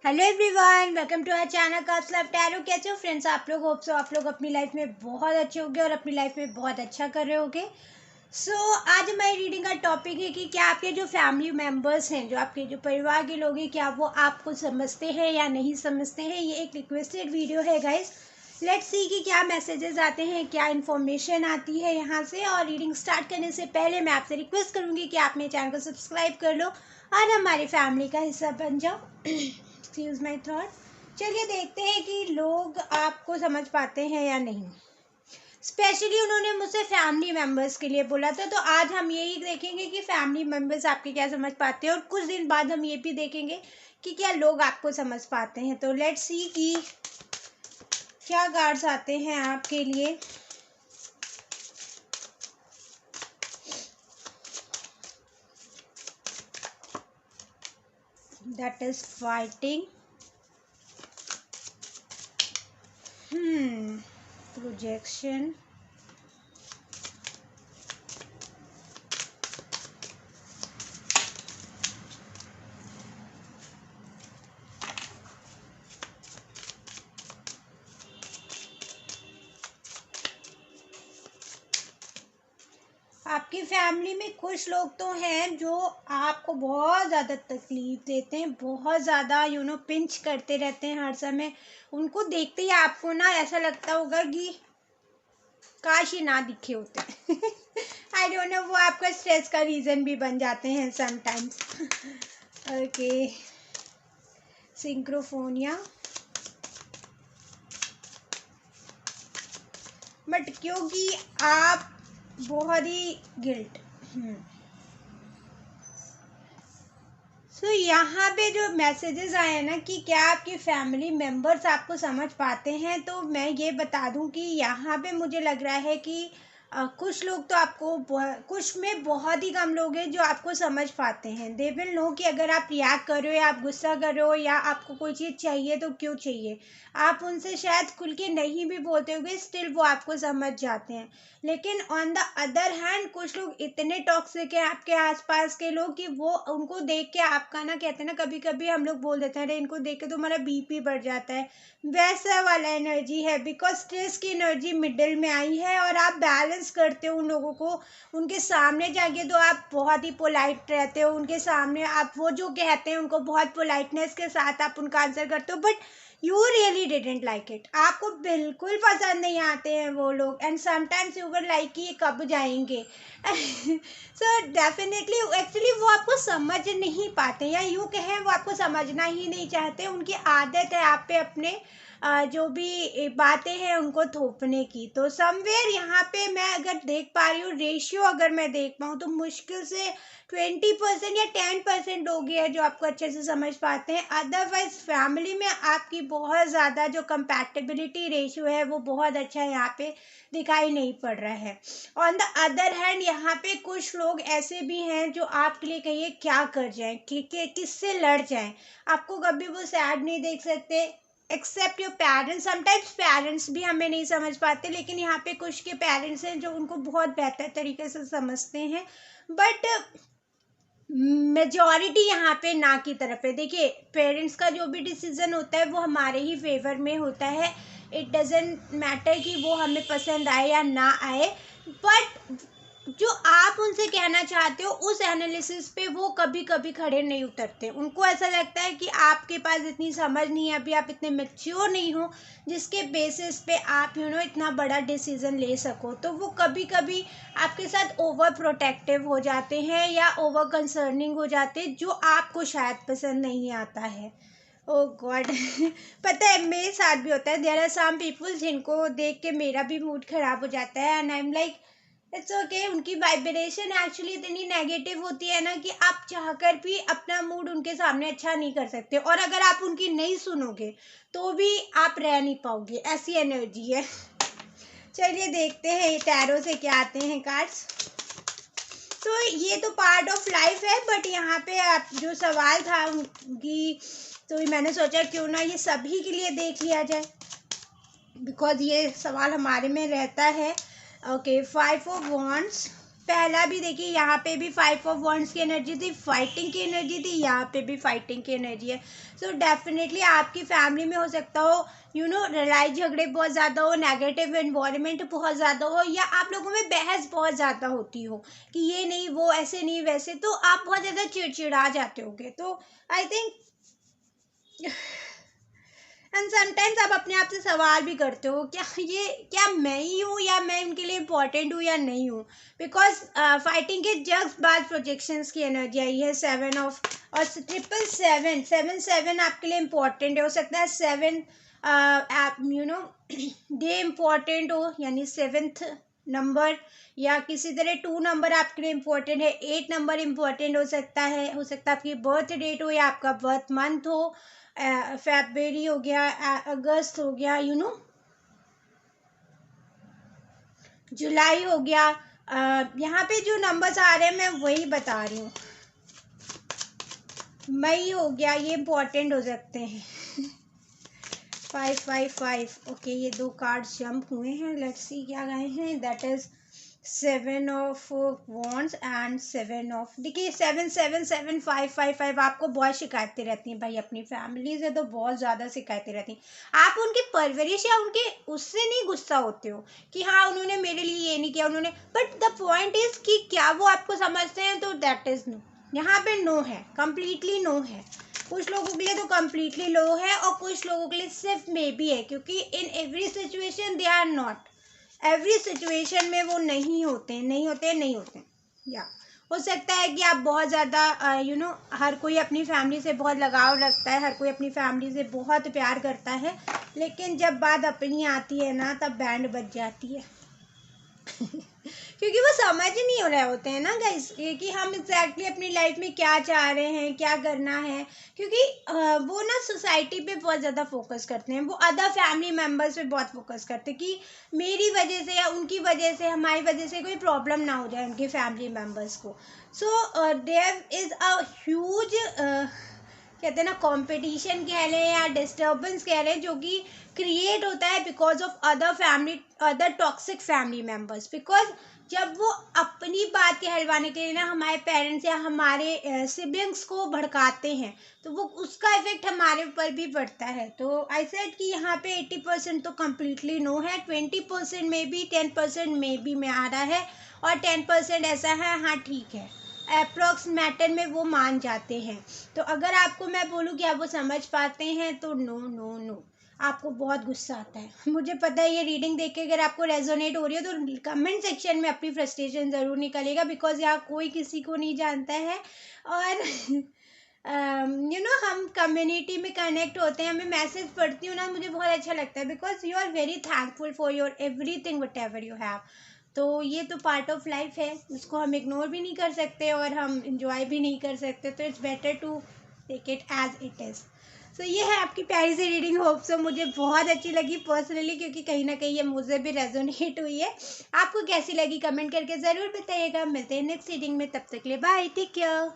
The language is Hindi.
Hello everyone, welcome to our channel curse love tarot. कैसे हो फ्रेंड्स आप लोग? होप सो आप लोग अपनी लाइफ में बहुत अच्छे होंगे और अपनी लाइफ में बहुत अच्छा कर रहे होंगे। आज हमारी रीडिंग का टॉपिक है कि क्या आपके जो फैमिली मेम्बर्स हैं, जो आपके जो परिवार के लोग हैं, क्या वो आपको समझते हैं या नहीं समझते हैं। ये एक रिक्वेस्टेड वीडियो है गाइस। लेट्स सी कि क्या मैसेजेस आते हैं, क्या इन्फॉर्मेशन आती है यहाँ से। और रीडिंग स्टार्ट करने से पहले मैं आपसे रिक्वेस्ट करूँगी कि आप मेरे चैनल को सब्सक्राइब कर लो और हमारी फैमिली का हिस्सा बन जाओ। Excuse my thought. चलिए देखते हैं कि लोग आपको समझ पाते हैं या नहीं। स्पेशली उन्होंने मुझसे फैमिली मेम्बर्स के लिए बोला था, तो आज हम यही देखेंगे कि फैमिली मेम्बर्स आपके क्या समझ पाते हैं, और कुछ दिन बाद हम ये भी देखेंगे कि क्या लोग आपको समझ पाते हैं। तो लेट्स सी कि क्या कार्ड्स आते हैं आपके लिए। दैट इज फाइटिंग, प्रोजेक्शन, आपकी फैमिली में कुछ लोग तो हैं जो आपको बहुत ज़्यादा तकलीफ देते हैं, बहुत ज़्यादा पिंच करते रहते हैं हर समय। उनको देखते ही आपको ना ऐसा लगता होगा कि काश ये ना दिखे होते। आई डोंट नो, वो आपका स्ट्रेस का रीज़न भी बन जाते हैं समटाइम्स। ओके, सिंक्रोफोनिया। बट क्योंकि आप बहुत ही गिल्ट। यहाँ पे जो मैसेजेस आए हैं ना कि क्या आपकी फैमिली मेम्बर्स आपको समझ पाते हैं, तो मैं ये बता दूं कि यहाँ पे मुझे लग रहा है कि कुछ लोग तो आपको कुछ में बहुत ही कम लोग हैं जो आपको समझ पाते हैं। दे विल नो कि अगर आप रिएक्ट कर रहे हो या आप गुस्सा कर रहे हो या आपको कोई चीज़ चाहिए तो क्यों चाहिए। आप उनसे शायद खुल के नहीं भी बोलते होंगे, स्टिल वो आपको समझ जाते हैं। लेकिन ऑन द अदर हैंड कुछ लोग इतने टॉक्सिक हैं आपके आसपास के लोग कि वो उनको देख के आपका ना, कहते हैं ना, कभी कभी हम लोग बोल देते हैं अरे इनको देख के तो हमारा बीपी बढ़ जाता है। वैसा वाला एनर्जी है, बिकॉज स्ट्रेस की एनर्जी मिडिल में आई है और आप बैलेंस करते हो उन लोगों को। उनके सामने जाके तो आप बहुत ही पोलाइट रहते हो, उनके सामने आप वो जो कहते हैं उनको बहुत पोलाइटनेस के साथ आप उनका आंसर करते हो। But you really didn't like it, आपको बिल्कुल पसंद नहीं आते हैं वो लोग। And sometimes you were like कि ये कब जाएंगे। सो डेफिनेटली एक्चुअली वो आपको समझ नहीं पाते, या यूँ कहें वो आपको समझना ही नहीं चाहते। उनकी आदत है आप पे अपने जो भी बातें हैं उनको थोपने की। तो समवेयर यहाँ पे मैं अगर देख पा रही हूँ रेशियो, अगर मैं देख पाऊँ तो मुश्किल से 20% या 10% लोग ही हैं जो आपको अच्छे से समझ पाते हैं। अदरवाइज फैमिली में आपकी बहुत ज़्यादा जो कंपैटिबिलिटी रेशियो है वो बहुत अच्छा यहाँ पे दिखाई नहीं पड़ रहा है। ऑन द अदर हैंड यहाँ पे कुछ लोग ऐसे भी हैं जो आपके लिए कहिए क्या कर जाएं, किससे लड़ जाएं। आपको कभी वो सैड नहीं देख सकते except your parents. Sometimes parents भी हमें नहीं समझ पाते, लेकिन यहाँ पे कुछ के पेरेंट्स हैं जो उनको बहुत बेहतर तरीके से समझते हैं। बट मेजॉरिटी यहाँ पे ना की तरफ है। देखिए, पेरेंट्स का जो भी डिसीजन होता है वो हमारे ही फेवर में होता है। इट डजेंट मैटर कि वो हमें पसंद आए या ना आए। बट जो आप उनसे कहना चाहते हो उस एनालिसिस पे वो कभी कभी खड़े नहीं उतरते। उनको ऐसा लगता है कि आपके पास इतनी समझ नहीं है, अभी आप इतने मैच्योर नहीं हो जिसके बेसिस पे आप इतना बड़ा डिसीजन ले सको। तो वो कभी कभी आपके साथ ओवर प्रोटेक्टिव हो जाते हैं या ओवर कंसर्निंग हो जाते हैं, जो आपको शायद पसंद नहीं आता है। ओह गॉड। पता है मेरे साथ भी होता है। देयर आर सम पीपल जिनको देख के मेरा भी मूड खराब हो जाता है, and I am like it's okay. उनकी वाइब्रेशन एक्चुअली इतनी नेगेटिव होती है ना कि आप चाहकर भी अपना मूड उनके सामने अच्छा नहीं कर सकते, और अगर आप उनकी नहीं सुनोगे तो भी आप रह नहीं पाओगे, ऐसी एनर्जी है। चलिए देखते हैं टैरो से क्या आते हैं कार्ड्स। तो ये तो पार्ट ऑफ लाइफ है, बट यहाँ पे आप जो सवाल था उनकी, तो मैंने सोचा क्यों ना ये सभी के लिए देख लिया जाए, बिकॉज ये सवाल हमारे में रहता है। ओके, 5 ऑफ वॉन्ड्स, पहला भी देखिए, यहाँ पे भी 5 ऑफ वॉन्ड्स की एनर्जी थी, फाइटिंग की एनर्जी थी, यहाँ पे भी फाइटिंग की एनर्जी है। सो डेफिनेटली आपकी फैमिली में हो सकता हो लड़ाई झगड़े बहुत ज़्यादा हो, नेगेटिव एनवायरनमेंट बहुत ज़्यादा हो, या आप लोगों में बहस बहुत ज़्यादा होती हो कि ये नहीं वो ऐसे नहीं वैसे, तो आप बहुत ज़्यादा चिड़चिड़ा जाते होगे। तो आई थिंक एंड समटाइम्स आप अपने आप से सवाल भी करते हो, क्या मैं ही हूँ, या मैं उनके लिए इम्पोर्टेंट हूँ या नहीं हूँ। बिकॉज फाइटिंग के जस्ट बाद प्रोजेक्शंस की एनर्जी आई है 7 ऑफ, और 777 आपके लिए इम्पोर्टेंट है। हो सकता है 7 आप डे इम्पोर्टेंट हो, यानी 7th नंबर, या किसी तरह 2 नंबर आपके लिए इम्पोर्टेंट है, 8 नंबर इम्पोर्टेंट हो सकता है। हो सकता है आपकी बर्थ डेट हो, या आपका बर्थ मंथ हो, फरवरी हो गया, अगस्त हो गया, जुलाई हो गया। यहाँ पे जो नंबर्स आ रहे हैं मैं वही बता रही हूँ। मई हो गया, ये इम्पोर्टेंट हो सकते हैं। 555, ओके, ये 2 कार्ड्स जंप हुए हैं। लेट्स सी क्या गए हैं। That is 7 of wands and 7 of, देखिए 7775555 आपको बहुत शिकायतें रहती हैं भाई, अपनी फैमिली से तो बहुत ज़्यादा शिकायतें रहती हैं। आप उनकी परवरिश या उनके उससे नहीं गुस्सा होते हो कि हाँ उन्होंने मेरे लिए ये नहीं किया, उन्होंने, बट द पॉइंट इज कि क्या वो आपको समझते हैं, तो दैट इज नो। यहाँ पे नो है, कम्प्लीटली नो है। कुछ लोगों के लिए तो कम्प्लीटली लो है, और कुछ लोगों के लिए सिर्फ मे बी है, क्योंकि in every situation they are not, every situation में वो नहीं होते या हो सकता है कि आप बहुत ज़्यादा हर कोई अपनी फैमिली से बहुत लगाव रखता है, हर कोई अपनी फैमिली से बहुत प्यार करता है, लेकिन जब बात अपनी आती है ना, तब बैंड बज जाती है। क्योंकि वो समझ ही नहीं हो रहे होते हैं ना गाइस कि हम एग्जैक्टली अपनी लाइफ में क्या चाह रहे हैं, क्या करना है। क्योंकि वो ना सोसाइटी पे बहुत ज़्यादा फोकस करते हैं, वो अदर फैमिली मेम्बर्स पे बहुत फोकस करते हैं कि मेरी वजह से या उनकी वजह से, हमारी वजह से कोई प्रॉब्लम ना हो जाए उनके फैमिली मेम्बर्स को। So there is a huge, कहते हैं ना, कंपटीशन कह लें या डिस्टर्बेंस कह लें, जो कि क्रिएट होता है because of other toxic family members. Because जब वो अपनी बात कहलवाने के लिए ना हमारे पेरेंट्स या हमारे सिबलिंग्स को भड़काते हैं, तो वो उसका इफेक्ट हमारे ऊपर भी पड़ता है। तो आई सेड कि यहाँ पे 80% तो कम्प्लीटली नो है, 20% में भी, 10% में भी में आ रहा है, और 10% ऐसा है हाँ ठीक है, अप्रॉक्स मैटर में वो मान जाते हैं। तो अगर आपको मैं बोलूँ कि आप वो समझ पाते हैं, तो नो नो नो, आपको बहुत गुस्सा आता है। मुझे पता है ये रीडिंग देख के अगर आपको रेजोनेट हो रही है तो कमेंट सेक्शन में अपनी फ्रस्ट्रेशन ज़रूर निकलेगा, बिकॉज यहाँ कोई किसी को नहीं जानता है, और हम कम्युनिटी में कनेक्ट होते हैं। मैं मैसेज पढ़ती हूँ ना, मुझे बहुत अच्छा लगता है, because you are very thankful for your everything whatever you have. तो ये तो पार्ट ऑफ लाइफ है, उसको हम इग्नोर भी नहीं कर सकते और हम इंजॉय भी नहीं कर सकते। तो it's better to take it as it is. So ये है आपकी प्यारी सी रीडिंग। होप सो मुझे बहुत अच्छी लगी पर्सनली, क्योंकि कहीं ना कहीं ये मुझे भी रेजोनेट हुई है। आपको कैसी लगी कमेंट करके ज़रूर बताइएगा। मिलते हैं नेक्स्ट रीडिंग में, तब तक के लिए बाय, टेक केयर।